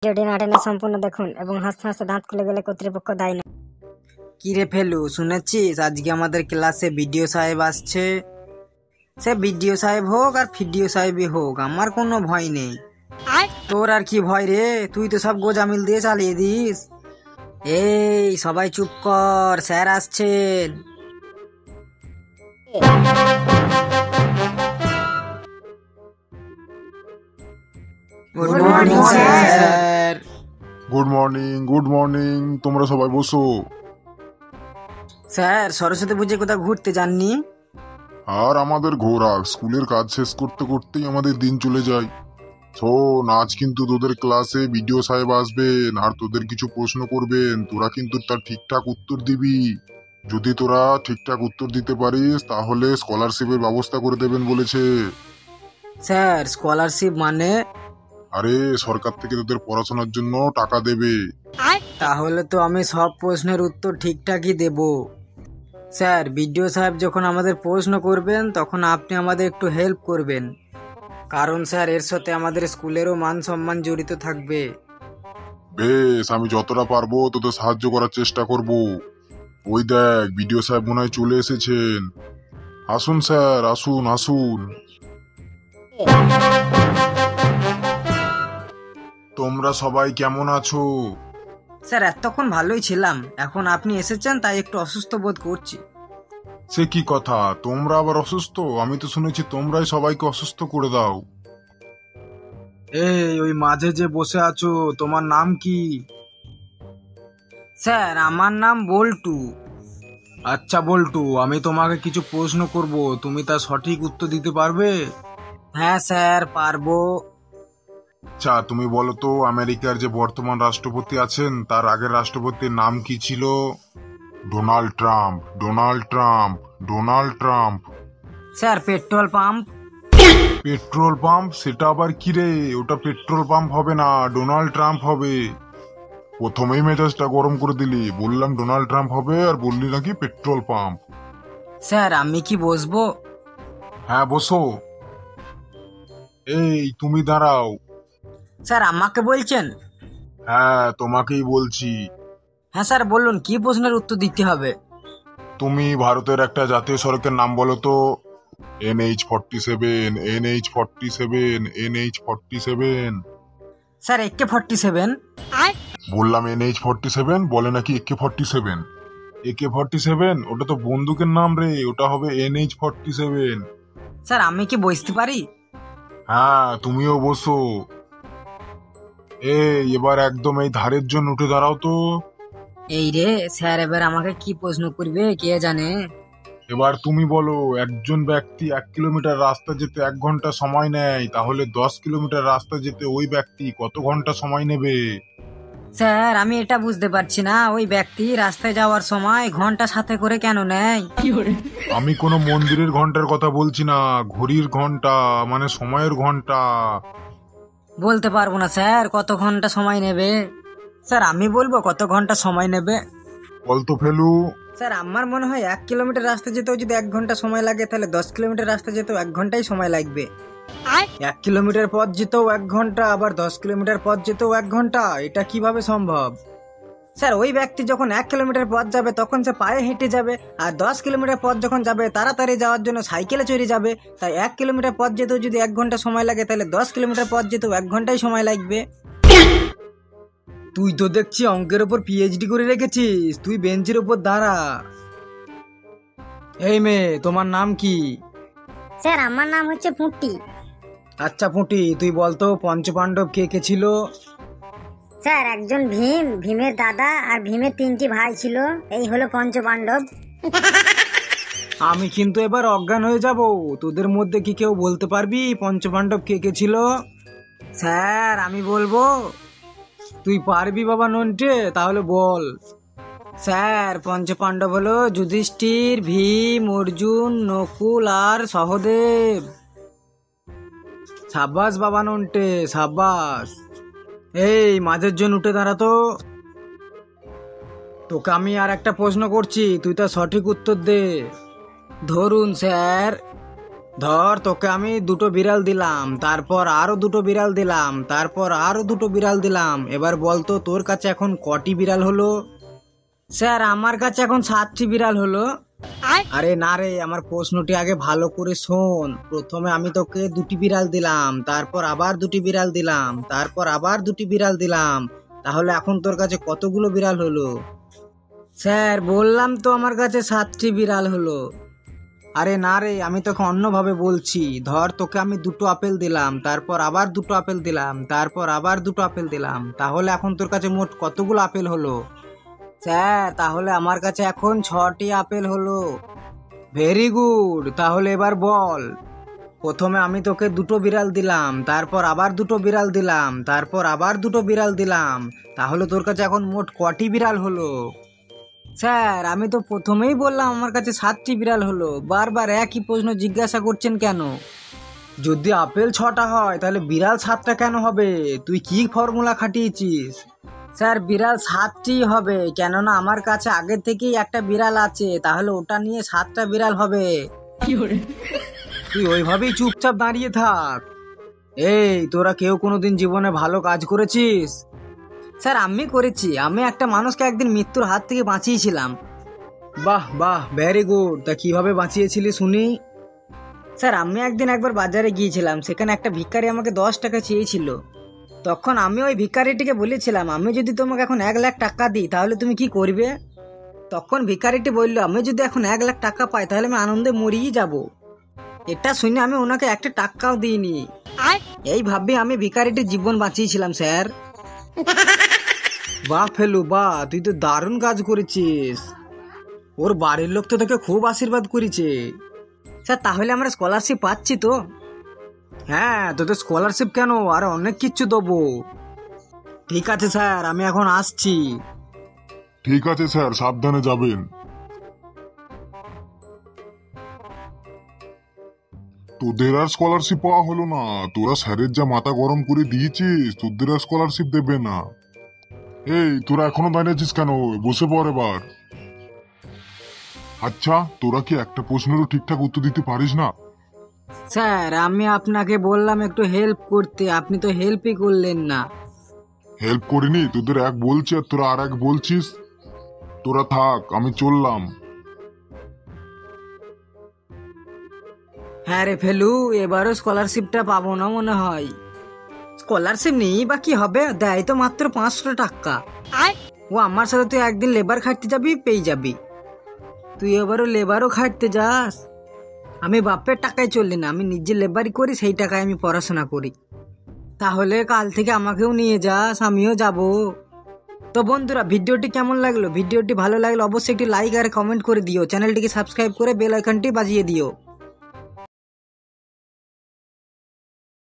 ভিডিওটি না টেনে সম্পূর্ণ দেখুন এবং হাসতে হাসতে দাঁত খুলে গেলে কর্তৃপক্ষ দায়ী নয়। কি রে ফেলু, শুনেছিস আজকে আমাদের ক্লাসে বিডিও সাহেব আসছে? সে বিডিও সাহেব হোক আর ফিডিও সাহেবই হোক, আমার কোনো ভয় নেই। তোর আর কি ভয় রে, তুই তো সব গোজামিল দিয়ে চালিয়ে দিস। এই সবাই চুপ কর, স্যার আসছেন। Good morning sir. Good morning, তোমরা সবাই বসো। স্যার, সরস্বতী পুজোয় কোথাও ঘুরতে যাননি? আর আমাদের ঘোরা, স্কুলের কাজ শেষ করতে করতেই আমাদের দিন চলে যায়। শোন, আজ কিন্তু তোদের ক্লাসে বিডিও সাহেব আসবেন আর তোদের কিছু প্রশ্ন করবেন, তোরা কিন্তু তার ঠিকঠাক উত্তর দিবি। যদি তোরা ঠিকঠাক উত্তর দিতে পারিস তাহলে স্কলারশিপের ব্যবস্থা করে দেবেন বলেছে। স্যার, স্কলারশিপ মানে? আরে সরকার থেকে তোদের পড়াশোনার জন্য টাকা দেবে। তাহলে তো আমি সব প্রশ্নের উত্তর ঠিকঠাকই দেব। স্যার, বিডিও সাহেব যখন আমাদের প্রশ্ন করবেন তখন আপনি আমাদের একটু হেল্প করবেন, কারণ স্যার এর সাথে আমাদের স্কুলেরও মান সম্মান জড়িত থাকবে। বেশ, আমি যতটা পারবো তোদের সাহায্য করার চেষ্টা করব। ওই দেখ, বিডিও সাহেব মনে হয় চলে এসেছেন। আসুন স্যার, আসুন আসুন। তোমরা সবাই কেমন আছো? স্যার, এতক্ষণ ভালোই ছিলাম, এখন আপনি এসেছেন তাই একটু অসুস্থ বোধ করছি। সে কি কথা, তোমরা আবার অসুস্থ? আমি তো শুনেছি তোমরাই সবাইকে অসুস্থ করে দাও। এই ওই মাঝে যে বসে আছো, তোমার নাম কি? স্যার, আমার নাম বল্টু। আচ্ছা বল্টু, আমি তোমাকে কিছু প্রশ্ন করব, তুমি তার সঠিক উত্তর দিতে পারবে? হ্যাঁ স্যার, পারবো। আচ্ছা তুমি বলো তো, আমেরিকার যে বর্তমান রাষ্ট্রপতি আছেন তার আগের রাষ্ট্রপতির নাম কি ছিল? Donald Trump, Donald Trump, Donald Trump. Sir, petrol pump. Petrol pump? সেটা আবার কি রে? ওটা পেট্রোল পাম্প হবে না, ডোনাল্ড ট্রাম্প হবে। প্রথমেই মেজাজটা গরম করে দিলি, বললাম ডোনাল্ড ট্রাম্প হবে আর বললি নাকি পেট্রোল পাম্প। স্যার, আমি কি বসবো? হ্যাঁ বসো। এই তুমি দাঁড়াও। স্যার, আমাকে বলছেন? হ্যাঁ তোমাকেই বলছি। হ্যাঁ স্যার, বলুন কি প্রশ্নের উত্তর দিতে হবে? তুমি ভারতের একটা জাতীয় সড়কের নাম বলো তো। NH47, NH47, NH47। Sir, AK-47। বললাম NH47, বলে নাকি AK-47। AK-47 ওটা তো বন্দুকের নাম রে, ওটা হবে NH47। স্যার, আমি কি বসতে পারি? হ্যাঁ তুমিও বসো। এবার একদম এই ধারের জন্য উঠে দাঁড়াও তো। এই রে স্যার, এবার আমাকে কি প্রশ্ন করবে কে জানে। এবার তুমি বলো, একজন ব্যক্তি 1 কিলোমিটার রাস্তা যেতে 1 ঘন্টা সময় নেয়, তাহলে 10 কিলোমিটার রাস্তা যেতে ওই ব্যক্তি কত ঘন্টা সময় নেবে? স্যার, আমি এটা বুঝতে পারছি না, ওই ব্যক্তি রাস্তায় যাওয়ার সময় ঘন্টা সাথে করে কেন নেয়? আমি কোনো মন্দিরের ঘন্টার কথা বলছি না, ঘড়ির ঘন্টা, মানে সময়ের ঘন্টা। বলতে পারবো না স্যার কত ঘন্টা সময় নেবে। স্যার, আমি বলবো কত ঘন্টা সময় নেবে। বলতো ফেলু। স্যার, আমার মনে হয় 1 কিলোমিটার রাস্তা যেতেও যদি 1 ঘন্টা সময় লাগে, তাহলে 10 কিলোমিটার রাস্তা যেতেও 1 ঘন্টাই সময় লাগবে। 1 কিলোমিটার পথ যেতেও 1 ঘন্টা, আবার 10 কিলোমিটার পথ যেতেও 1 ঘন্টা, এটা কিভাবে সম্ভব? স্যার, ওই ব্যক্তি যখন 1 কিলোমিটার পথ যাবে তখন সে পায়ে হেঁটে যাবে, আর 10 কিলোমিটার পথ যখন যাবে তাড়াতাড়ি যাওয়ার জন্য সাইকেলে চড়ে যাবে। তাই 1 কিলোমিটার পথ যেতেও যদি 1 ঘন্টা সময় লাগে, তাহলে 10 কিলোমিটার পথ যেতেও 1 ঘন্টাই সময় লাগবে। তুই তো দেখছি অঙ্কের ওপর PhD করে রেখেছিস, তুই বেঞ্চের ওপর দাঁড়া। এই মেয়ে, তোমার নাম কি? স্যার, আমার নাম হচ্ছে পুঁটি। আচ্ছা পুঁটি, তুই বলতো পঞ্চপাণ্ডব কে কে ছিল? স্যার, একজন ভীম, ভীমের দাদা আর ভীমের 3টি ভাই ছিল, এই হলো পঞ্চপাণ্ডব। আমি কিন্তু এবার অজ্ঞান হয়ে যাব, তোদের মধ্যে কি কেউ বলতে পারবি পঞ্চপাণ্ডব কে কে ছিল? স্যার, আমি বলবো। তুই পারবি বাবা নন্টে, তাহলে বল। স্যার, পঞ্চপাণ্ডব হলো যুধিষ্ঠির, ভীম, অর্জুন, নকুল আর সহদেব। সাব্বাস বাবা নন্টে, সাব্বাস। এই মাঝের জন উঠে দাঁড়াতো। তোকে আমি আর একটা প্রশ্ন করছি, তুই তার সঠিক উত্তর দে। ধরুন স্যার। ধর তোকে আমি দুটো বিড়াল দিলাম, তারপর আরো দুটো বিড়াল দিলাম, তারপর আরো দুটো বিড়াল দিলাম। এবার বলতো তোর কাছে এখন কটি বিড়াল হলো? স্যার আমার কাছে এখন 7টি বিড়াল হলো। আরে না রে, আমার প্রশ্নটি আগে ভালো করে শোন। প্রথমে আমি তোকে 2টি বিড়াল দিলাম, তারপর আবার 2টি বিড়াল দিলাম, তারপর আবার 2টি বিড়াল দিলাম। তাহলে এখন তোর কাছে কতগুলো বিড়াল হলো? স্যার বললাম তো আমার কাছে 7টি বিড়াল হলো। আরে না রে, আমি তোকে অন্যভাবে বলছি। ধর তোকে আমি 2টো আপেল দিলাম, তারপর আবার 2টো আপেল দিলাম, তারপর আবার 2টো আপেল দিলাম। তাহলে এখন তোর কাছে মোট কতগুলো আপেল হলো? স্যার তাহলে আমার কাছে এখন 6টি আপেল হলো। ভেরি গুড, তাহলে এবার বল। প্রথমে আমি তোকে 2টো বিড়াল দিলাম, তারপর আবার 2টো বিড়াল দিলাম, তারপর আবার 2টো বিড়াল দিলাম। তাহলে তোর কাছে এখন মোট কটি বিড়াল হলো? স্যার আমি তো প্রথমেই বললাম আমার কাছে 7টি বিড়াল হলো। বারবার একই প্রশ্ন জিজ্ঞাসা করছেন কেন? যদি আপেল 6টা হয় তাহলে বিড়াল 7টা কেন হবে? তুই কি ফর্মুলা খাটিয়েছিস? স্যার বিড়াল 7টি হবে, কেননা আমার কাছে আগে থেকেই একটা বিড়াল আছে, তাহলে ওটা নিয়ে 7টা বিড়াল হবে। তুই ওইভাবেই চুপচাপ দাঁড়িয়ে থাক। এই তোরা কেউ কোনোদিন জীবনে ভালো কাজ করেছিস? স্যার আমি করেছি। আমি একটা মানুষকে একদিন মৃত্যুর হাত থেকে বাঁচিয়েছিলাম। বাহ বাহ, ভেরি গুড। তা কিভাবে বাঁচিয়েছিলি শুনি? স্যার আমি একবার বাজারে গিয়েছিলাম, সেখানে একটা ভিখারি আমাকে 10 টাকা চেয়েছিল। তখন আমি ওই ভিখারিটিকে বলেছিলাম, আমি যদি তোমাকে এখন 1,00,000 টাকা দিই তাহলে তুমি কি করবে? তখন ভিখারিটি বলল, আমি যদি এখন 1,00,000 টাকা পাই তাহলে আমি আনন্দে মরিয়ে যাব। এটা শুনে আমি ওনাকে একটা টাকাও দিইনি। এইভাবে আমি ভিখারিটির জীবন বাঁচিয়েছিলাম স্যার। বাহ ফেলু বাহ, তুই তো দারুণ কাজ করেছিস। ওর বাড়ির লোক তো তোকে খুব আশীর্বাদ করেছে। স্যার তাহলে আমরা স্কলারশিপ পাচ্ছি তো? হ্যাঁ, তোদের স্কলারশিপ কেন, আর অনেক কিছু দেবো। ঠিক আছে স্যার, আমি এখন আসছি। ঠিক আছে স্যার, সাবধানে যাবেন। তোদের আর স্কলারশিপ পাওয়া হলো না। তোরা স্যারের যা মাথা গরম করে দিয়েছিস, তোদের আর স্কলারশিপ দেবে না। এই তোরা এখনো দাঁড়িয়ে আছিস কেন? বসে পড় এবার। আচ্ছা, তোরা কি একটা প্রশ্নেরও ঠিকঠাক উত্তর দিতে পারিস না? স্যার আমি আপনাকে বললাম একটু হেল্প করতে, আপনি তো হেল্পই করলেন না। হেল্প করিনি? তোদের এক বলছি আর তোরা আর এক বলছিস। তোরা থাক, আমি চললাম। হ্যাঁ রে ফেলু, এবারও স্কলারশিপটা পাবো না মনে হয়। স্কলারশিপ নেই বা কি হবে, দেয় তো মাত্র 500 টাকা। ও আমার সাথে তুই একদিন লেবার খাটতে যাবি, পেয়ে যাবি। তুই এবারও লেবারও খাটতে যাস? আমি বাপের টাকায় চললি না, আমি নিজে লেবারই করি, সেই টাকায় আমি পড়াশোনা করি। তাহলে কাল থেকে আমাকেও নিয়ে যাস, আমিও যাব। তো বন্ধুরা ভিডিওটি কেমন লাগলো? ভিডিওটি ভালো লাগলে অবশ্যই একটি লাইক আর কমেন্ট করে দিও। চ্যানেলটিকে সাবস্ক্রাইব করে বেল আইকনটি বাজিয়ে দিও।